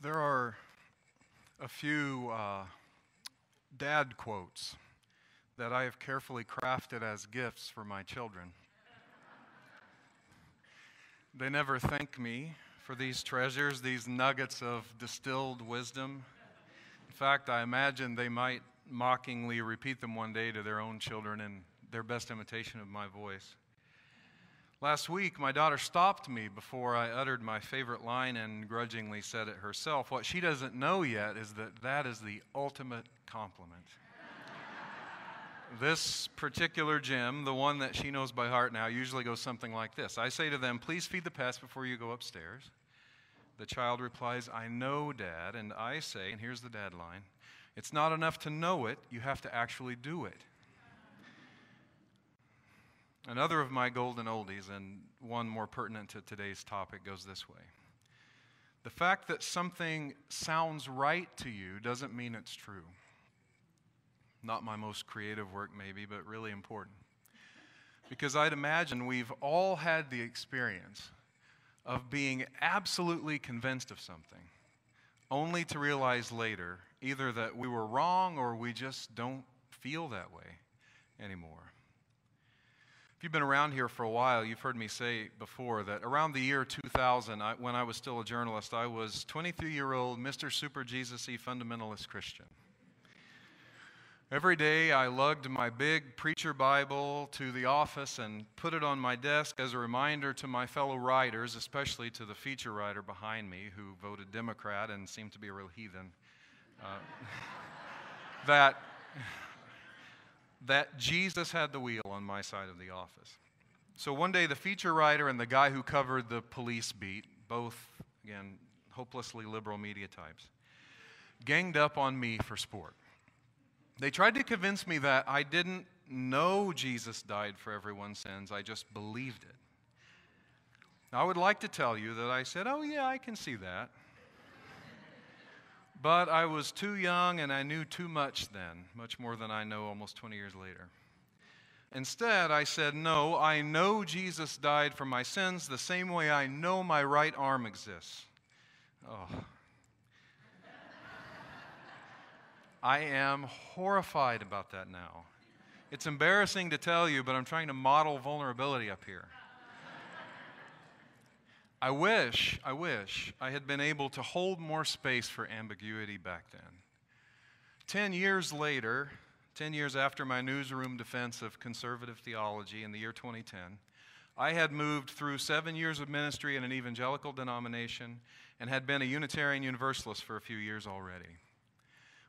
There are a few dad quotes that I have carefully crafted as gifts for my children. They never thank me for these treasures, these nuggets of distilled wisdom. In fact, I imagine they might mockingly repeat them one day to their own children in their best imitation of my voice. Last week, my daughter stopped me before I uttered my favorite line and grudgingly said it herself. What she doesn't know yet is that that is the ultimate compliment. This particular gem, the one that she knows by heart now, usually goes something like this. I say to them, "Please feed the pets before you go upstairs." The child replies, "I know, Dad." And I say, and here's the dad line, "It's not enough to know it, you have to actually do it." Another of my golden oldies, and one more pertinent to today's topic, goes this way. The fact that something sounds right to you doesn't mean it's true. Not my most creative work, maybe, but really important. Because I'd imagine we've all had the experience of being absolutely convinced of something, only to realize later either that we were wrong or we just don't feel that way anymore. If you've been around here for a while, you've heard me say before that around the year 2000, when I was still a journalist, I was 23-year-old Mr. Super Jesus-y fundamentalist Christian. Every day I lugged my big preacher Bible to the office and put it on my desk as a reminder to my fellow writers, especially to the feature writer behind me who voted Democrat and seemed to be a real heathen, that Jesus had the wheel on my side of the office. So one day the feature writer and the guy who covered the police beat, both, again, hopelessly liberal media types, ganged up on me for sport. They tried to convince me that I didn't know Jesus died for everyone's sins, I just believed it. Now, I would like to tell you that I said, "Oh yeah, I can see that." But I was too young and I knew too much then, much more than I know almost 20 years later. Instead, I said, "No, I know Jesus died for my sins the same way I know my right arm exists." Oh. I am horrified about that now. It's embarrassing to tell you, but I'm trying to model vulnerability up here. I wish I had been able to hold more space for ambiguity back then. 10 years later, 10 years after my newsroom defense of conservative theology in the year 2010, I had moved through 7 years of ministry in an evangelical denomination and had been a Unitarian Universalist for a few years already.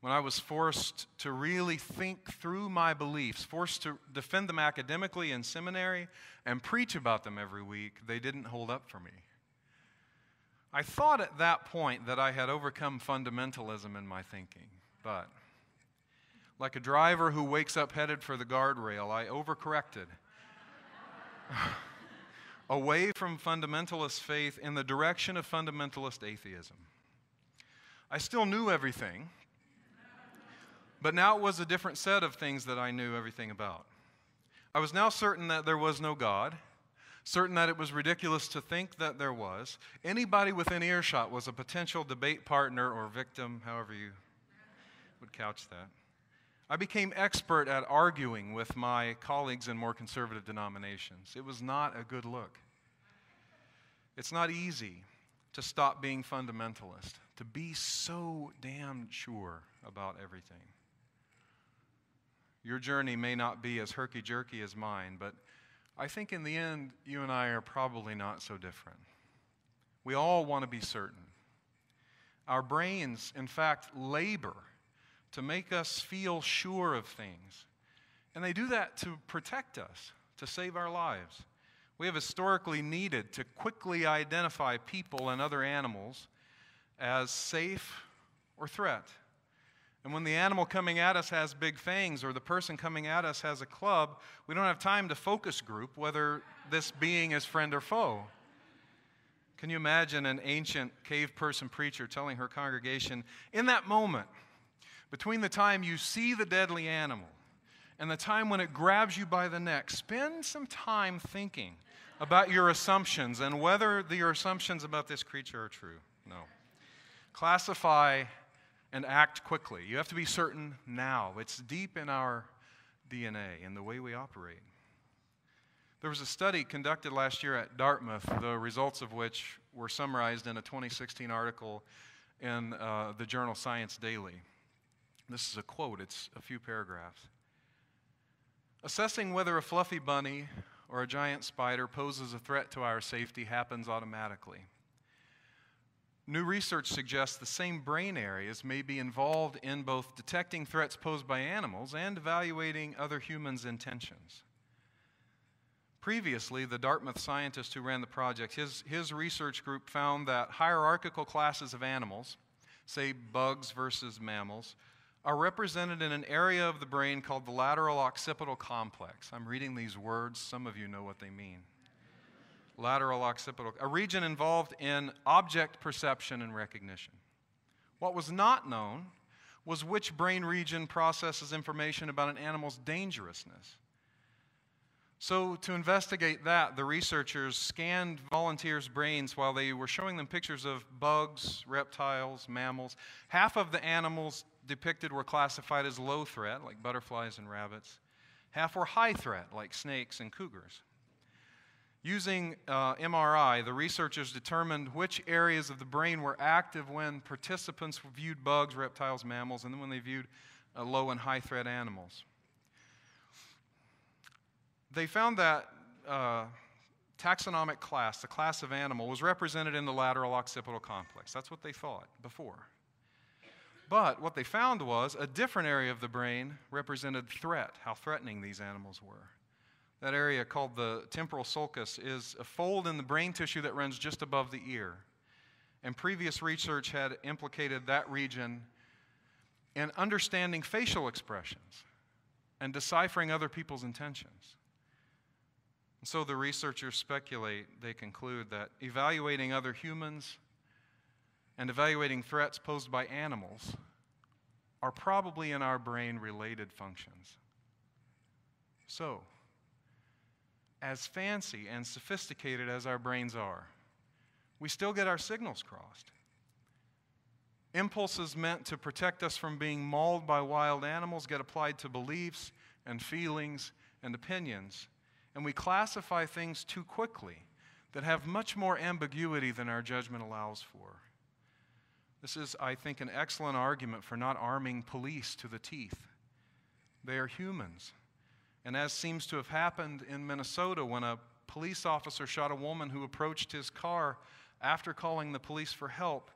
When I was forced to really think through my beliefs, forced to defend them academically in seminary and preach about them every week, they didn't hold up for me. I thought at that point that I had overcome fundamentalism in my thinking, but like a driver who wakes up headed for the guardrail, I overcorrected away from fundamentalist faith in the direction of fundamentalist atheism. I still knew everything, but now it was a different set of things that I knew everything about. I was now certain that there was no God, certain that it was ridiculous to think that there was. Anybody within earshot was a potential debate partner or victim, however you would couch that. I became expert at arguing with my colleagues in more conservative denominations. It was not a good look. It's not easy to stop being fundamentalist, to be so damn sure about everything. Your journey may not be as herky-jerky as mine, but I think in the end, you and I are probably not so different. We all want to be certain. Our brains, in fact, labor to make us feel sure of things. And they do that to protect us, to save our lives. We have historically needed to quickly identify people and other animals as safe or threat. And when the animal coming at us has big fangs or the person coming at us has a club, we don't have time to focus group whether this being is friend or foe. Can you imagine an ancient cave person preacher telling her congregation, in that moment, between the time you see the deadly animal and the time when it grabs you by the neck, spend some time thinking about your assumptions and whether your assumptions about this creature are true? No. classify, and act quickly. You have to be certain now. It's deep in our DNA, in the way we operate. There was a study conducted last year at Dartmouth, the results of which were summarized in a 2016 article in the journal Science Daily. This is a quote, it's a few paragraphs. Assessing whether a fluffy bunny or a giant spider poses a threat to our safety happens automatically. New research suggests the same brain areas may be involved in both detecting threats posed by animals and evaluating other humans' intentions. Previously, the Dartmouth scientist who ran the project, his research group found that hierarchical classes of animals, say bugs versus mammals, are represented in an area of the brain called the lateral occipital complex. I'm reading these words. Some of you know what they mean. Lateral occipital, a region involved in object perception and recognition. What was not known was which brain region processes information about an animal's dangerousness. So to investigate that, the researchers scanned volunteers' brains while they were showing them pictures of bugs, reptiles, mammals. Half of the animals depicted were classified as low threat, like butterflies and rabbits. Half were high threat, like snakes and cougars. Using MRI, the researchers determined which areas of the brain were active when participants viewed bugs, reptiles, mammals, and then when they viewed low and high threat animals. They found that taxonomic class, the class of animal, was represented in the lateral occipital complex. That's what they thought before. But what they found was a different area of the brain represented threat, how threatening these animals were. That area, called the temporal sulcus, is a fold in the brain tissue that runs just above the ear. And previous research had implicated that region in understanding facial expressions and deciphering other people's intentions. And so the researchers speculate, they conclude that evaluating other humans and evaluating threats posed by animals are probably in our brain related functions. So, as fancy and sophisticated as our brains are, we still get our signals crossed. Impulses meant to protect us from being mauled by wild animals get applied to beliefs and feelings and opinions, and we classify things too quickly that have much more ambiguity than our judgment allows for. This is, I think, an excellent argument for not arming police to the teeth. They are humans. And as seems to have happened in Minnesota when a police officer shot a woman who approached his car after calling the police for help,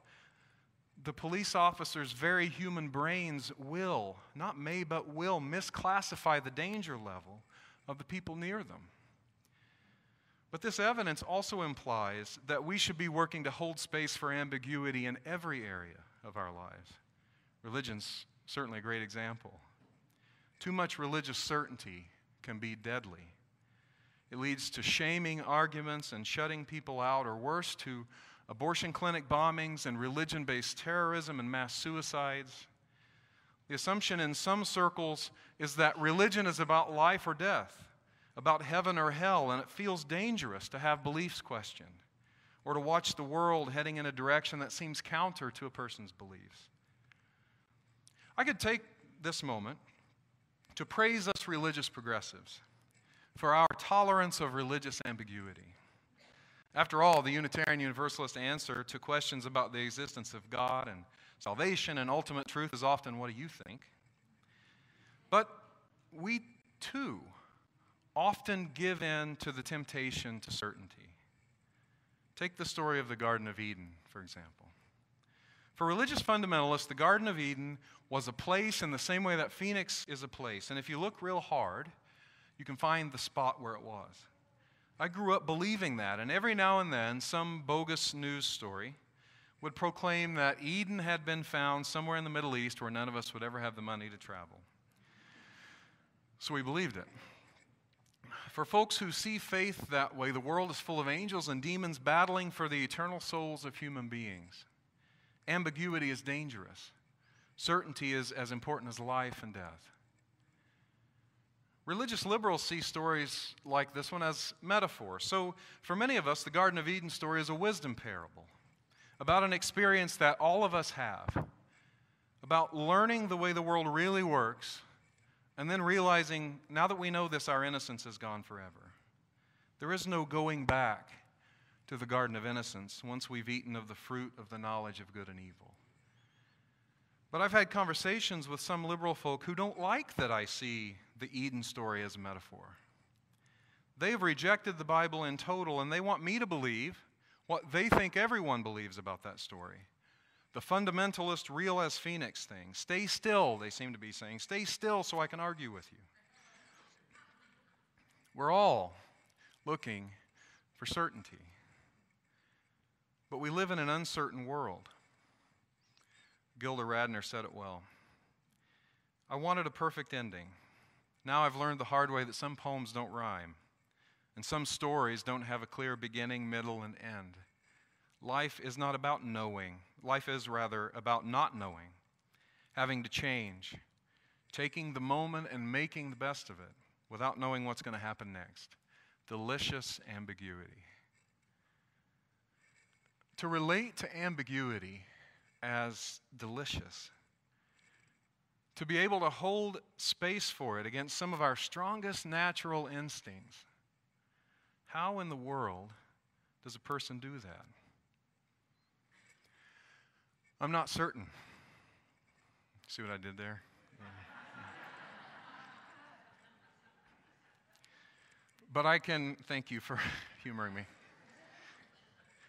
the police officer's very human brains will, not may, but will misclassify the danger level of the people near them. But this evidence also implies that we should be working to hold space for ambiguity in every area of our lives. Religion's certainly a great example. Too much religious certainty can be deadly. It leads to shaming arguments and shutting people out, or worse, to abortion clinic bombings and religion-based terrorism and mass suicides. The assumption in some circles is that religion is about life or death, about heaven or hell, and it feels dangerous to have beliefs questioned or to watch the world heading in a direction that seems counter to a person's beliefs. I could take this moment to praise us religious progressives for our tolerance of religious ambiguity. After all, the Unitarian Universalist answer to questions about the existence of God and salvation and ultimate truth is often, what do you think? But we, too, often give in to the temptation to certainty. Take the story of the Garden of Eden, for example. For religious fundamentalists, the Garden of Eden was a place in the same way that Phoenix is a place. And if you look real hard, you can find the spot where it was. I grew up believing that, and every now and then, some bogus news story would proclaim that Eden had been found somewhere in the Middle East where none of us would ever have the money to travel. So we believed it. For folks who see faith that way, the world is full of angels and demons battling for the eternal souls of human beings. Ambiguity is dangerous. Certainty is as important as life and death. Religious liberals see stories like this one as metaphors. So for many of us, the Garden of Eden story is a wisdom parable, about an experience that all of us have, about learning the way the world really works, and then realizing, now that we know this, our innocence is gone forever. There is no going back to the Garden of Innocence once we've eaten of the fruit of the knowledge of good and evil. But I've had conversations with some liberal folk who don't like that I see the Eden story as a metaphor. They've rejected the Bible in total, and they want me to believe what they think everyone believes about that story. The fundamentalist real as Phoenix thing. Stay still, they seem to be saying. Stay still so I can argue with you. We're all looking for certainty. But we live in an uncertain world. Gilda Radner said it well. I wanted a perfect ending. Now I've learned the hard way that some poems don't rhyme, and some stories don't have a clear beginning, middle, and end. Life is not about knowing. Life is rather about not knowing, having to change, taking the moment and making the best of it without knowing what's going to happen next. Delicious ambiguity. To relate to ambiguity as delicious, to be able to hold space for it against some of our strongest natural instincts, how in the world does a person do that? I'm not certain. See what I did there? But I can, thank you for humoring me.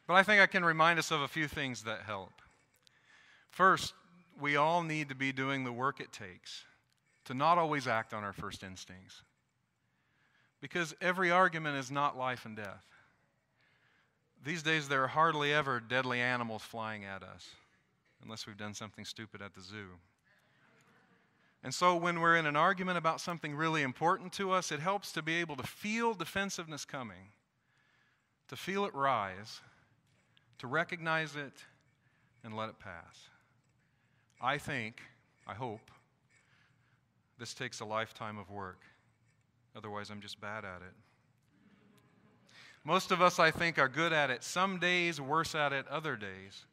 But I think I can remind us of a few things that help. First, we all need to be doing the work it takes to not always act on our first instincts. Because every argument is not life and death. These days there are hardly ever deadly animals flying at us, unless we've done something stupid at the zoo. And so when we're in an argument about something really important to us, it helps to be able to feel defensiveness coming, to feel it rise, to recognize it, and let it pass. I think, I hope, this takes a lifetime of work. Otherwise, I'm just bad at it. Most of us, I think, are good at it some days, worse at it other days.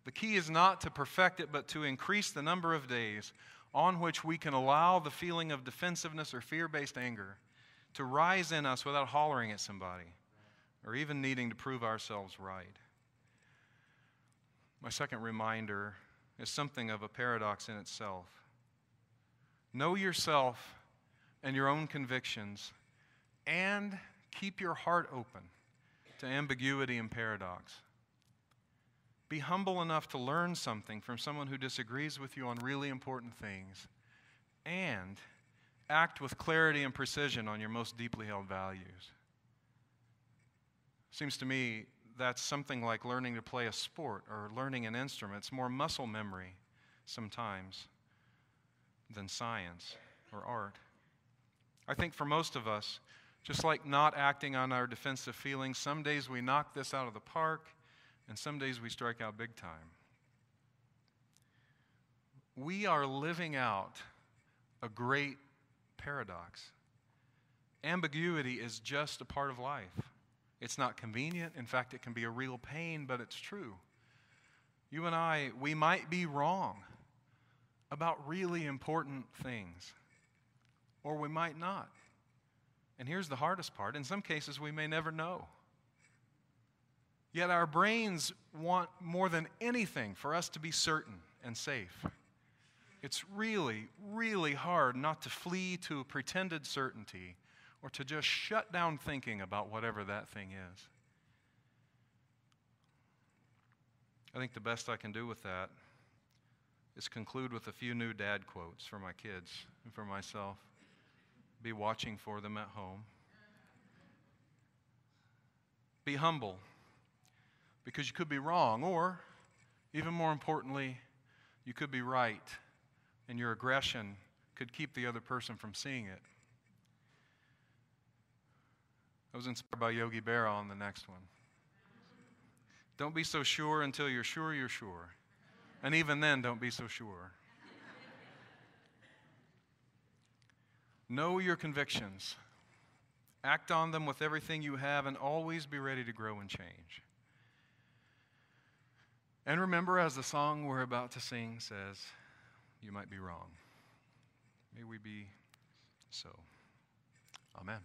The key is not to perfect it, but to increase the number of days on which we can allow the feeling of defensiveness or fear-based anger to rise in us without hollering at somebody or even needing to prove ourselves right. My second reminder is something of a paradox in itself. Know yourself and your own convictions, and keep your heart open to ambiguity and paradox. Be humble enough to learn something from someone who disagrees with you on really important things, and act with clarity and precision on your most deeply held values. Seems to me that's something like learning to play a sport or learning an instrument. It's more muscle memory sometimes than science or art. I think for most of us, just like not acting on our defensive feelings, some days we knock this out of the park, and some days we strike out big time. We are living out a great paradox. Ambiguity is just a part of life. It's not convenient. In fact, it can be a real pain, but it's true. You and I, we might be wrong about really important things, or we might not. And here's the hardest part. In some cases, we may never know. Yet our brains want more than anything for us to be certain and safe. It's really, really hard not to flee to a pretended certainty or to just shut down thinking about whatever that thing is. I think the best I can do with that is conclude with a few new dad quotes for my kids and for myself. Be watching for them at home. Be humble, because you could be wrong, or, even more importantly, you could be right, and your aggression could keep the other person from seeing it. I was inspired by Yogi Berra on the next one. Don't be so sure until you're sure you're sure. And even then, don't be so sure. Know your convictions. Act on them with everything you have, and always be ready to grow and change. And remember, as the song we're about to sing says, you might be wrong. May we be so. Amen.